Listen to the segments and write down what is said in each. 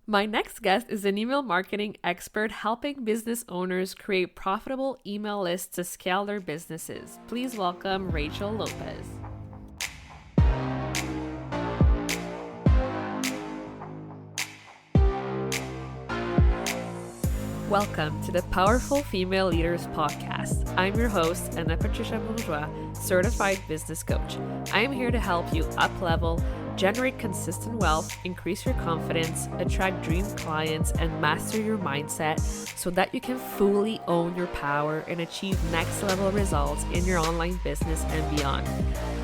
My next guest is an email marketing expert helping business owners create profitable email lists to scale their businesses. Please welcome Rachel Lopez. Welcome to the Powerful Female Leaders Podcast. I'm your host, Anna Patricia Bourgeois, certified business coach. I am here to help you up-level, generate consistent wealth, increase your confidence, attract dream clients, and master your mindset so that you can fully own your power and achieve next level results in your online business and beyond.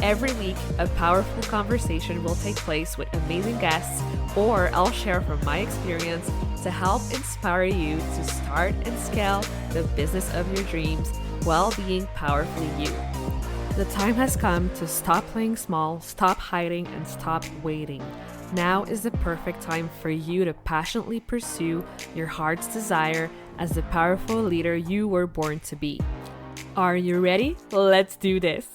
Every week, a powerful conversation will take place with amazing guests, or I'll share from my experience to help inspire you to start and scale the business of your dreams while being powerfully you. The time has come to stop playing small, stop hiding, and stop waiting. Now is the perfect time for you to passionately pursue your heart's desire as the powerful leader you were born to be. Are you ready? Let's do this.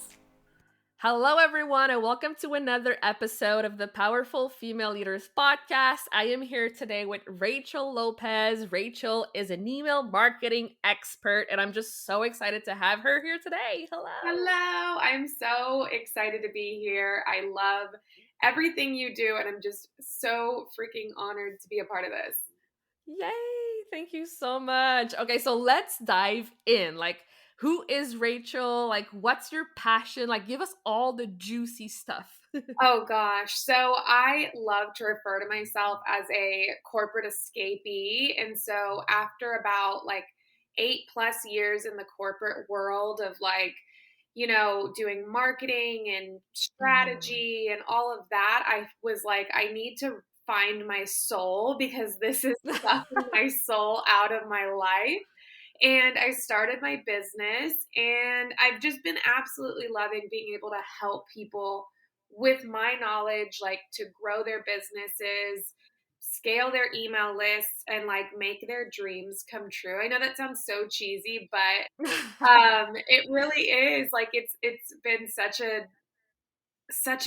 Hello, everyone, and welcome to another episode of the Powerful Female Leaders Podcast. I am here today with Rachel Lopez. Rachel is an email marketing expert, and I'm just so excited to have her here today. Hello. Hello. I'm so excited to be here. I love everything you do, and I'm just so freaking honored to be a part of this. Yay! Thank you so much. Okay, so let's dive in. Who is Rachel? What's your passion? Give us all the juicy stuff. Oh gosh. So I love to refer to myself as a corporate escapee. And so after about 8+ years in the corporate world of doing marketing and Mhm. strategy and all of that, I was like, I need to find my soul because this is sucking my soul out of my life. And I started my business, and I've just been absolutely loving being able to help people with my knowledge, to grow their businesses, scale their email lists, and make their dreams come true. I know that sounds so cheesy, but it really is. It's been such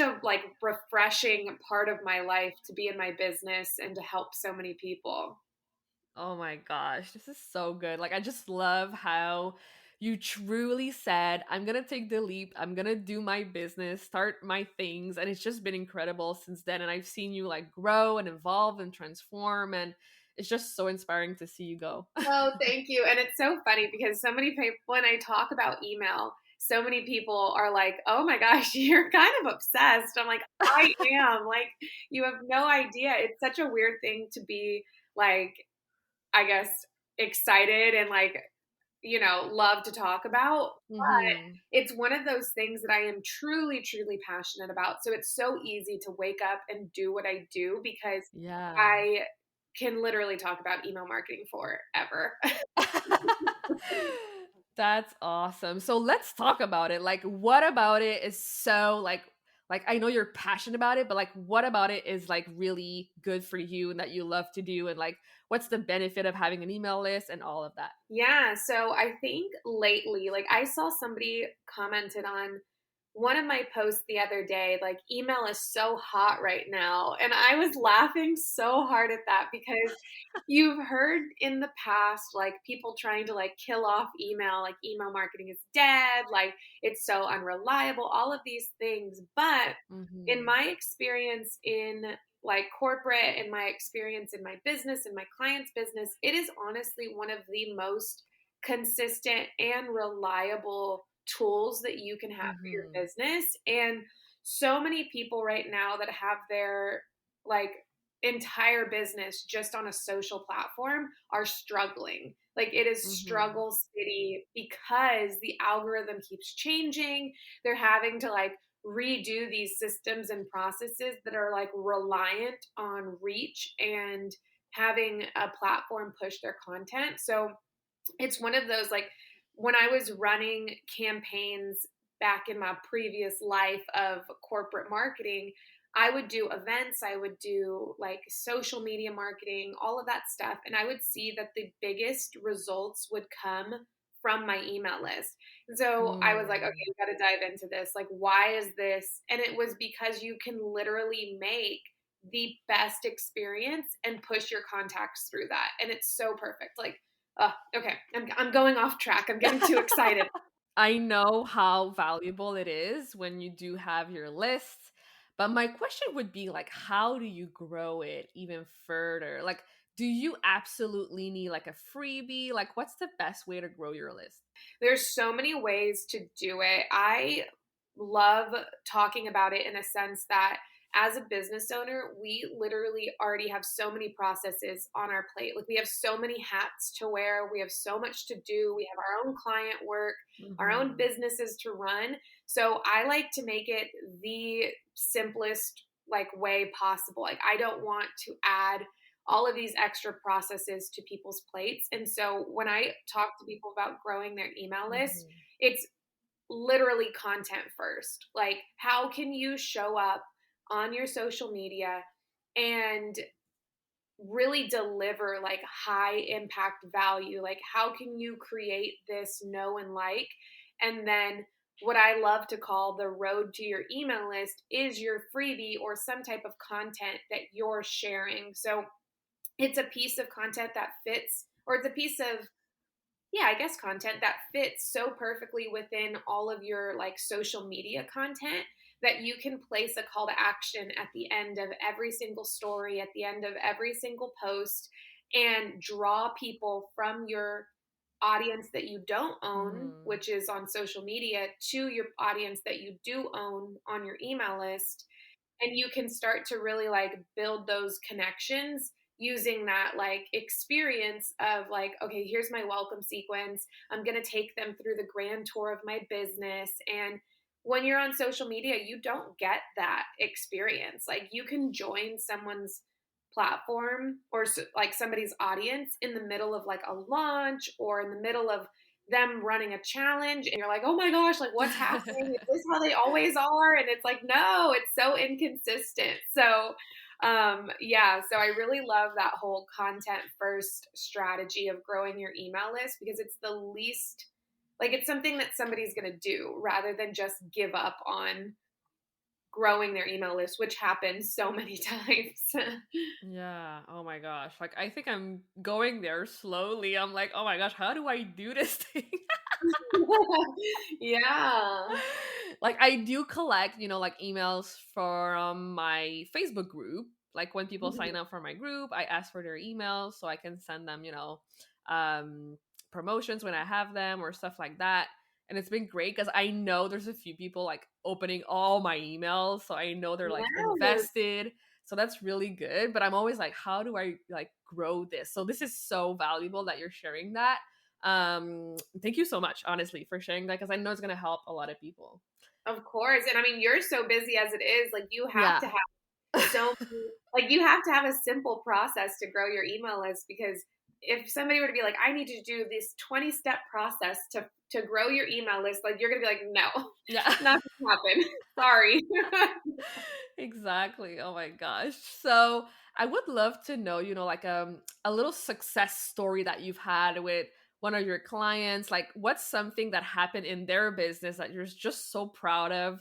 a refreshing part of my life to be in my business and to help so many people. Oh my gosh, this is so good. I just love how you truly said, I'm going to take the leap. I'm going to do my business, start my things. And it's just been incredible since then. And I've seen you grow and evolve and transform. And it's just so inspiring to see you go. Oh, thank you. And it's so funny because so many people, when I talk about email, so many people are like, oh my gosh, you're kind of obsessed. I'm like, I am. You have no idea. It's such a weird thing to be like, I guess, excited and love to talk about. But Hmm. it's one of those things that I am truly, truly passionate about. So it's so easy to wake up and do what I do because Yeah. I can literally talk about email marketing forever. That's awesome. So let's talk about it. What about it is so I know you're passionate about it, but what about it is really good for you and that you love to do, and what's the benefit of having an email list and all of that? Yeah, so I think lately, I saw somebody commented on one of my posts the other day, email is so hot right now. And I was laughing so hard at that because you've heard in the past, people trying to kill off email, email marketing is dead, it's so unreliable, all of these things. But in Hmm. my experience in corporate, in my experience in my business, in my client's business, it is honestly one of the most consistent and reliable tools that you can have for your Hmm. business. And so many people right now that have their like entire business just on a social platform are struggling. It is Hmm. struggle city because the algorithm keeps changing. They're having to redo these systems and processes that are reliant on reach and having a platform push their content. So it's one of those when I was running campaigns back in my previous life of corporate marketing, I would do events, I would do social media marketing, all of that stuff. And I would see that the biggest results would come from my email list. And so I was like, okay, Mm. you got to dive into this. Why is this? And it was because you can literally make the best experience and push your contacts through that. And it's so perfect. Like, okay, I'm going off track. I'm getting too excited. I know how valuable it is when you do have your list, but my question would be like, how do you grow it even further? Like, do you absolutely need like a freebie? Like, what's the best way to grow your list? There's so many ways to do it. I love talking about it in a sense that as a business owner, we literally already have so many processes on our plate. Like we have so many hats to wear, we have so much to do. We have our own client work, our own Mhm. businesses to run. So I like to make it the simplest like way possible. Like I don't want to add all of these extra processes to people's plates. And so when I talk to people about growing their email list, Mhm. it's literally content first. Like, how can you show up on your social media and really deliver like high impact value? Like, how can you create this know and like? And then what I love to call the road to your email list is your freebie or some type of content that you're sharing. So it's a piece of content that fits, or it's a piece of, yeah, I guess content that fits so perfectly within all of your like social media content that you can place a call to action at the end of every single story, at the end of every single post, and draw people from your audience that you don't own, Mhm. which is on social media, to your audience that you do own on your email list. And you can start to really like build those connections using that like experience of like, okay, here's my welcome sequence. I'm going to take them through the grand tour of my business. And when you're on social media, you don't get that experience. Like you can join someone's platform or like somebody's audience in the middle of like a launch or in the middle of them running a challenge, and you're like, oh my gosh, like what's happening? Is this how they always are? And it's like, no, it's so inconsistent. So yeah, so I really love that whole content first strategy of growing your email list because it's the least, like it's something that somebody's going to do rather than just give up on growing their email list, which happens so many times. Yeah. Oh my gosh. Like I think I'm going there slowly. I'm like, oh my gosh, how do I do this thing? Yeah. Like I do collect, like emails from my Facebook group. Like when people sign up for my group, I ask for their emails so I can send them, um promotions when I have them or stuff like that. And it's been great because I know there's a few people like opening all my emails, so I know they're like Yes, invested. So that's really good. But I'm always like, how do I like grow this? So this is so valuable that you're sharing that. Thank you so much, honestly, for sharing that because I know it's gonna help a lot of people. of course. And I mean, you're so busy as it is, like you have to Yeah. have so like you have to have a simple process to grow your email list because if somebody were to be like, I need to do this 20-step process to grow your email list, like you're gonna be like, no, Yeah. not gonna happen. Sorry. Exactly. Oh my gosh. So I would love to know, like a little success story that you've had with one of your clients. Like what's something that happened in their business that you're just so proud of,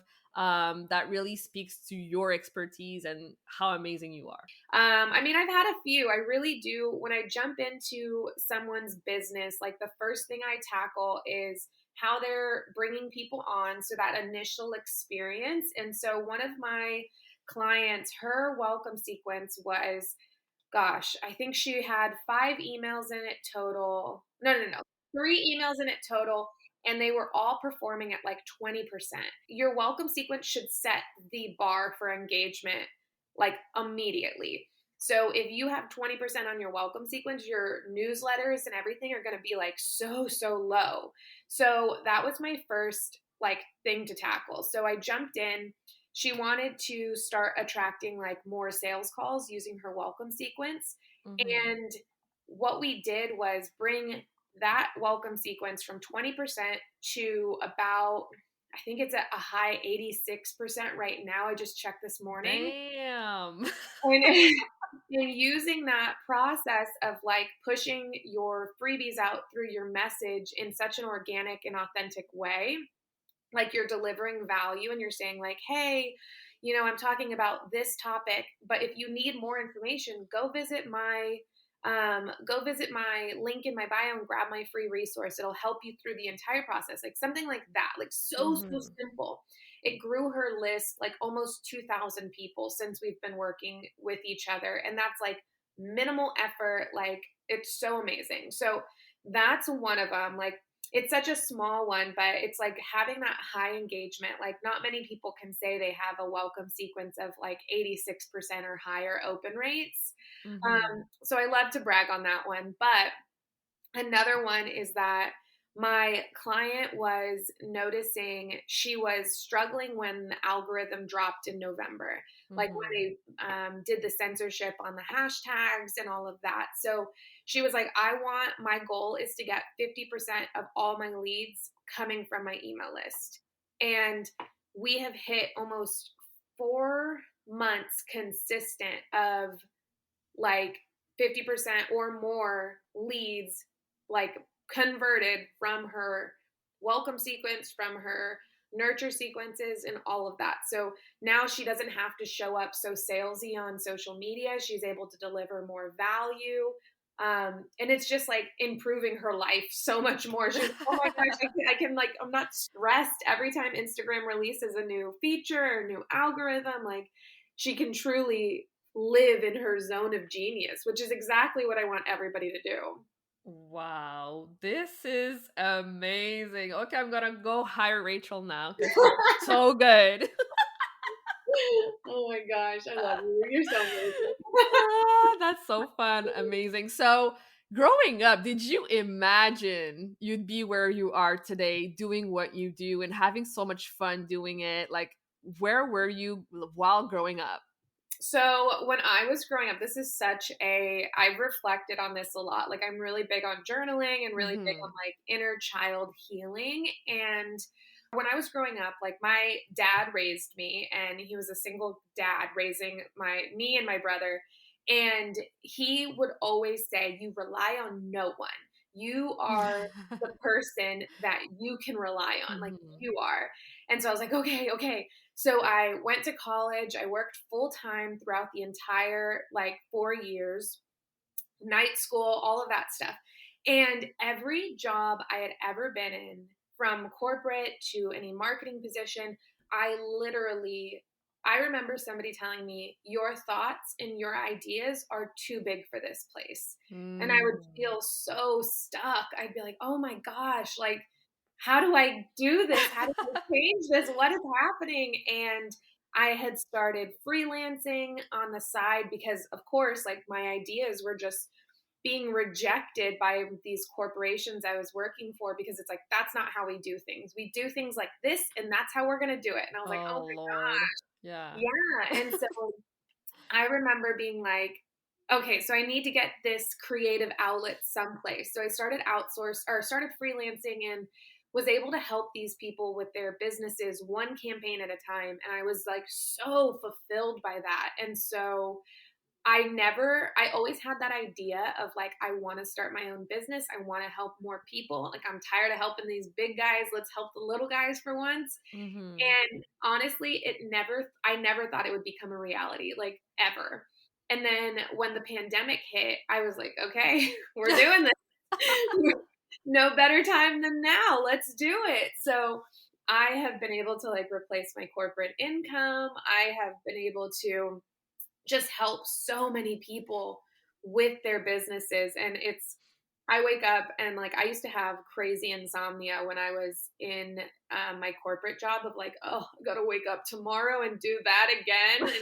that really speaks to your expertise and how amazing you are. I mean, I've had a few. I really do. When I jump into someone's business, like the first thing I tackle is how they're bringing people on. So that initial experience. And so one of my clients, her welcome sequence was, gosh, I think she had 5 emails in it total. No, no, no. 3 emails in it total. And they were all performing at like 20%. Your welcome sequence should set the bar for engagement like immediately. So if you have 20% on your welcome sequence, your newsletters and everything are going to be like so low. So that was my first like thing to tackle. So I jumped in. She wanted to start attracting like more sales calls using her welcome sequence. Mm-hmm. And what we did was bring that welcome sequence from 20% to about, I think it's at a high 86% right now. I just checked this morning. Damn. And, and using that process of like pushing your freebies out through your message in such an organic and authentic way, like you're delivering value and you're saying like, hey, I'm talking about this topic, but if you need more information, go visit my link in my bio and grab my free resource. It'll help you through the entire process. Like something like that, like so Mm-hmm. simple. It grew her list like almost 2,000 people since we've been working with each other. And that's like minimal effort. Like it's so amazing. So that's one of them. Like it's such a small one, but it's like having that high engagement. Like not many people can say they have a welcome sequence of like 86% or higher open rates. Mm-hmm. So I love to brag on that one. But another one is that my client was noticing she was struggling when the algorithm dropped in November, like when Mm-hmm. they did the censorship on the hashtags and all of that. So she was like, my goal is to get 50% of all my leads coming from my email list. And we have hit almost 4 months consistent of like 50% or more leads like converted from her welcome sequence, from her nurture sequences, and all of that. So now she doesn't have to show up so salesy on social media. She's able to deliver more value. And it's just like improving her life so much more. She's like, oh my gosh, like, I'm not stressed every time Instagram releases a new feature or new algorithm. Like, she can truly live in her zone of genius, which is exactly what I want everybody to do. Wow, this is amazing. Okay, I'm gonna go hire Rachel now because she's so good. Oh my gosh, I love you. You're so amazing. Ah, that's so fun. Amazing. So, growing up, did you imagine you'd be where you are today doing what you do and having so much fun doing it? Like, where were you while growing up? So when I was growing up, I've reflected on this a lot. Like I'm really big on journaling and really big on Hmm. like inner child healing. And when I was growing up, like my dad raised me and he was a single dad raising me and my brother. And he would always say, you rely on no one. You are the person that you can rely on, like Hmm. you are. And so I was like, okay, okay. So I went to college. I worked full time throughout the entire like 4 years, night school, all of that stuff. And every job I had ever been in, from corporate to any marketing position, I remember somebody telling me, your thoughts and your ideas are too big for this place. And I would Mm. feel so stuck. I'd be like, oh my gosh, like, how do I do this? How do I change this? What is happening? And I had started freelancing on the side because, of course, like my ideas were just being rejected by these corporations I was working for because it's like, that's not how we do things. We do things like this, and that's how we're going to do it. And I was like, oh Oh, my Lord. Yeah. God. Yeah. And so I remember being like, okay, so I need to get this creative outlet someplace. So I started freelancing and was able to help these people with their businesses one campaign at a time. And I was like so fulfilled by that. And so I always had that idea of like, I want to start my own business. I want to help more people. Like, I'm tired of helping these big guys. Let's help the little guys for once. Hmm. And honestly, I never thought it would become a reality, like ever. And then when the pandemic hit, I was like, okay, we're doing this. No better time than now. Let's do it. So I have been able to like replace my corporate income. I have been able to just help so many people with their businesses. And I wake up and like I used to have crazy insomnia when I was in my corporate job of like, oh, I gotta wake up tomorrow and do that again.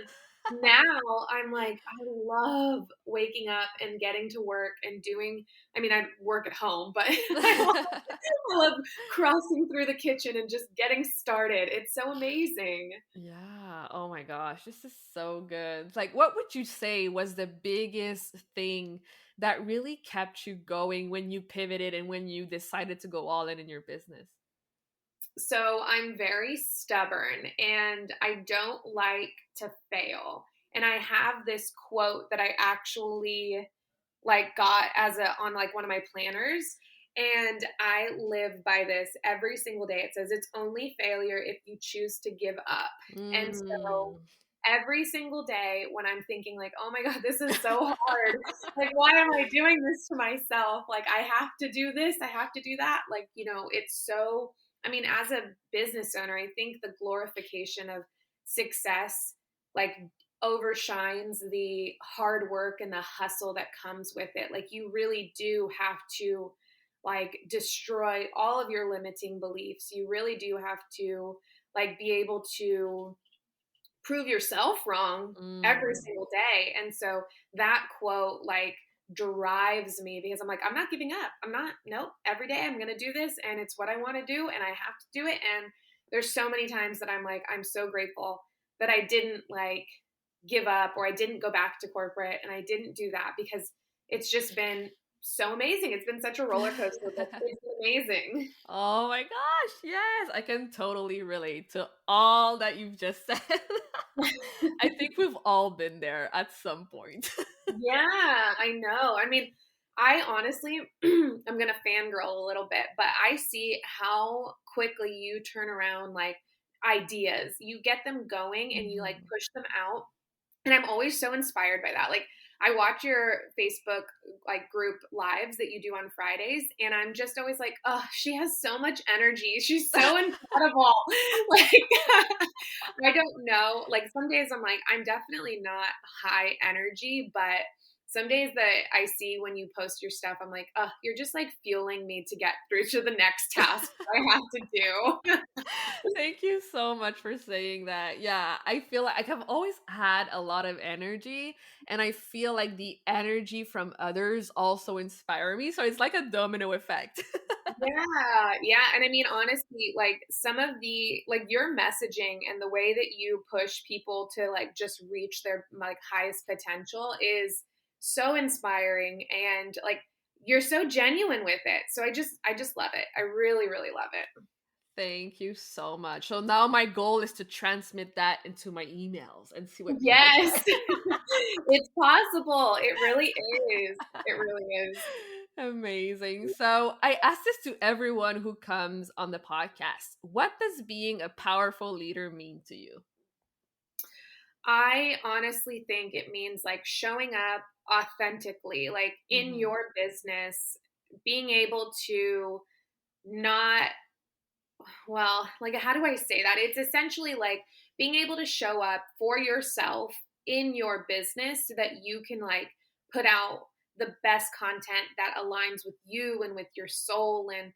And now I'm like, I love waking up and getting to work and I mean, I work at home, but I love crossing through the kitchen and just getting started. It's so amazing. Yeah. Oh my gosh. This is so good. Like, what would you say was the biggest thing that really kept you going when you pivoted and when you decided to go all in your business? So I'm very stubborn and I don't like to fail. And I have this quote that I actually like got on like one of my planners. And I live by this every single day. It says it's only failure if you choose to give up. And so Mm. every single day when I'm thinking like, oh my God, this is so hard. Like, why am I doing this to myself? Like, I have to do this, I have to do that. Like, it's so, I mean, as a business owner, I think the glorification of success, like, overshines the hard work and the hustle that comes with it. Like, you really do have to like destroy all of your limiting beliefs. You really do have to like be able to prove yourself wrong every Mm. single day. And so that quote like drives me because I'm like, I'm not giving up. Nope. Every day I'm going to do this and it's what I want to do and I have to do it. And there's so many times that I'm like, I'm so grateful that I didn't like give up or I didn't go back to corporate and I didn't do that because it's just been so amazing. It's been such a roller coaster, but it's been amazing. Oh my gosh, yes, I can totally relate to all that you've just said. I think we've all been there at some point. Yeah, I know. I mean, I honestly, I'm going to fangirl a little bit, but I see how quickly you turn around like ideas. You get them going and you like Mhm. push them out. And I'm always so inspired by that. Like, I watch your Facebook like group lives that you do on Fridays, and I'm just always like, oh, she has so much energy. She's so incredible. Like, I don't know. Like, some days I'm like, I'm definitely not high energy, but some days that I see when you post your stuff, I'm like, oh, you're just like fueling me to get through to the next task I have to do. Thank you so much for saying that. Yeah, I feel like I've always had a lot of energy, and I feel like the energy from others also inspire me. So it's like a domino effect. Yeah, yeah. And I mean, honestly, like some of the like your messaging and the way that you push people to like just reach their like highest potential is so inspiring and like you're so genuine with it. So I just love it. I really, really love it. Thank you so much. So now my goal is to transmit that into my emails and see what people Yes. say. It's possible. It really is. It really is. Amazing. So I ask this to everyone who comes on the podcast. What does being a powerful leader mean to you? I honestly think it means like showing up authentically, like in Hmm. your business, being able to not, well, like, how do I say that? It's essentially like being able to show up for yourself in your business so that you can like put out the best content that aligns with you and with your soul and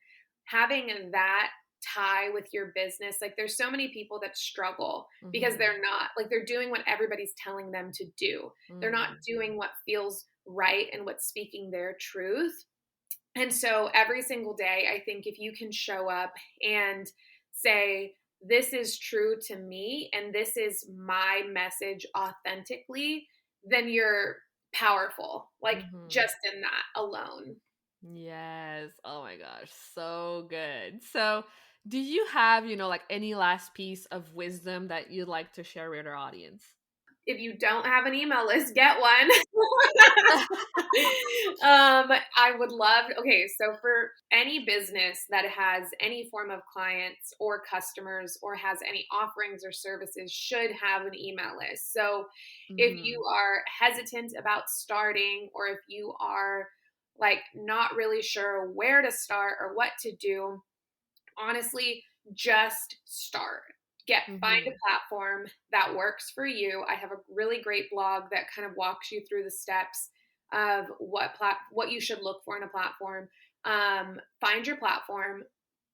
having that tie with your business. Like, there's so many people that struggle because Hmm. they're not like they're doing what everybody's telling them to do. They're not Mm. doing what feels right and what's speaking their truth. And so every single day, I think if you can show up and say, this is true to me and this is my message authentically, then you're powerful, like Hmm. just in that alone. Yes. Oh my gosh. So good. So, do you have, like any last piece of wisdom that you'd like to share with our audience? If you don't have an email list, get one. I would love, okay, so for any business that has any form of clients or customers or has any offerings or services should have an email list. So if Hmm. you are hesitant about starting or if you are like not really sure where to start or what to do, honestly, just start. Find a Hmm. platform that works for you. I have a really great blog that kind of walks you through the steps of what you should look for in a platform. Find your platform,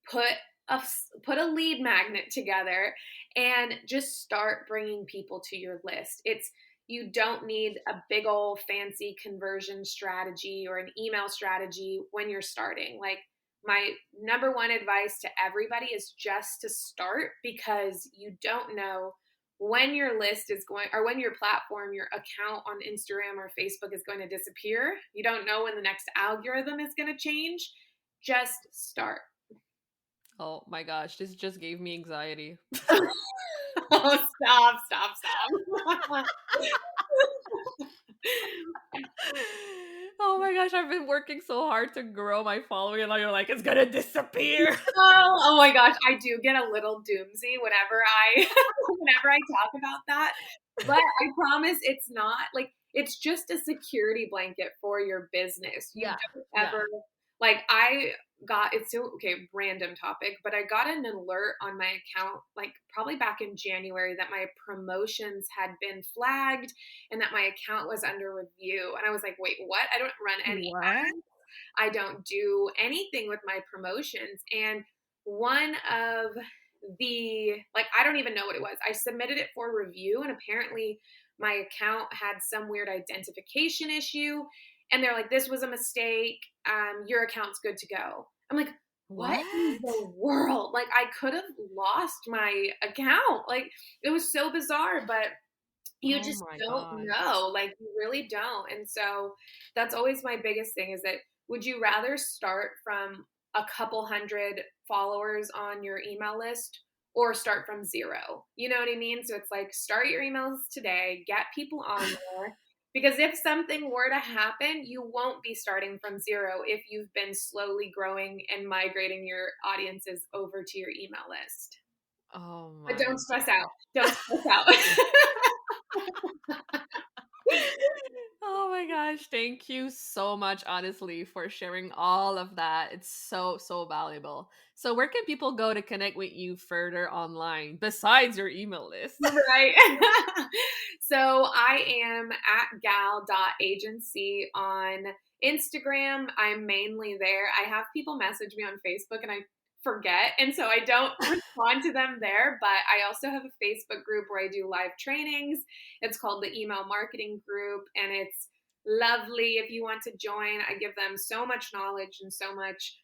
put a put a lead magnet together, and just start bringing people to your list. It's You don't need a big old fancy conversion strategy or an email strategy when you're starting. Like, my number one advice to everybody is just to start because you don't know when your list is going or when your platform, your account on Instagram or Facebook is going to disappear. You don't know when the next algorithm is going to change. Just start. Oh my gosh, this just gave me anxiety. Oh, stop. Oh my gosh, I've been working so hard to grow my following, and now you're like, it's gonna disappear. Oh my gosh, I do get a little doomsy whenever I whenever I talk about that. But I promise it's not like it's just a security blanket for your business. You Yeah. don't Yeah. ever like I got it's so okay, random topic, but I got an alert on my account like probably back in January that my promotions had been flagged and that my account was under review. And I was like, wait, what? I don't run any What? I don't do anything with my promotions. And one of like, I don't even know what it was. I submitted it for review, and apparently my account had some weird identification issue. And they're like, this was a mistake. Your account's good to go. I'm like, what in the world? Like, I could have lost my account. Like, it was so bizarre, but you just don't know. Like, you really don't. And so that's always my biggest thing is that would you rather start from a couple hundred followers on your email list or start from zero? You know what I mean? So it's like start your emails today, get people on there. Because if something were to happen, you won't be starting from zero if you've been slowly growing and migrating your audiences over to your email list. Oh my But don't stress out. Don't stress out. Oh my gosh, thank you so much, honestly, for sharing all of that. It's so, so valuable. So, where can people go to connect with you further online besides your email list? Right. So, I am at gal.agency on Instagram. I'm mainly there. I have people message me on Facebook and I forget. And so I don't respond to them there. But I also have a Facebook group where I do live trainings. It's called the Email Marketing Group. And it's lovely. If you want to join, I give them so much knowledge and so much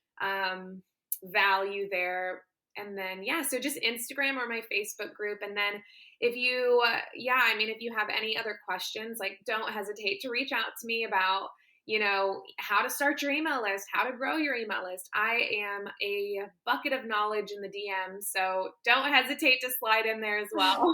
value there. And then, yeah, so just Instagram or my Facebook group. And then if you, if you have any other questions, like don't hesitate to reach out to me about, how to start your email list, how to grow your email list. I am a bucket of knowledge in the DM, so don't hesitate to slide in there as well.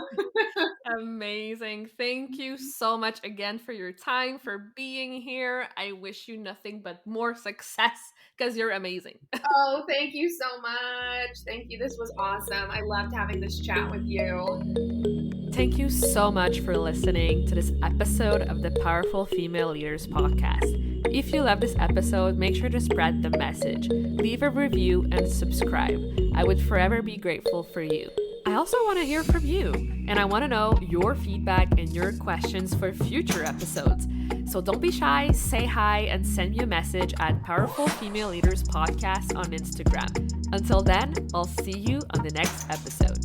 Amazing. Thank you so much again for your time, for being here. I wish you nothing but more success because you're amazing. Oh, thank you so much. Thank you. This was awesome. I loved having this chat with you. Thank you so much for listening to this episode of the Powerful Female Leaders podcast. If you love this episode, make sure to spread the message, leave a review, and subscribe. I would forever be grateful for you. I also want to hear from you, and I want to know your feedback and your questions for future episodes. So don't be shy, say hi, and send me a message at Powerful Female Leaders Podcast on Instagram. Until then, I'll see you on the next episode.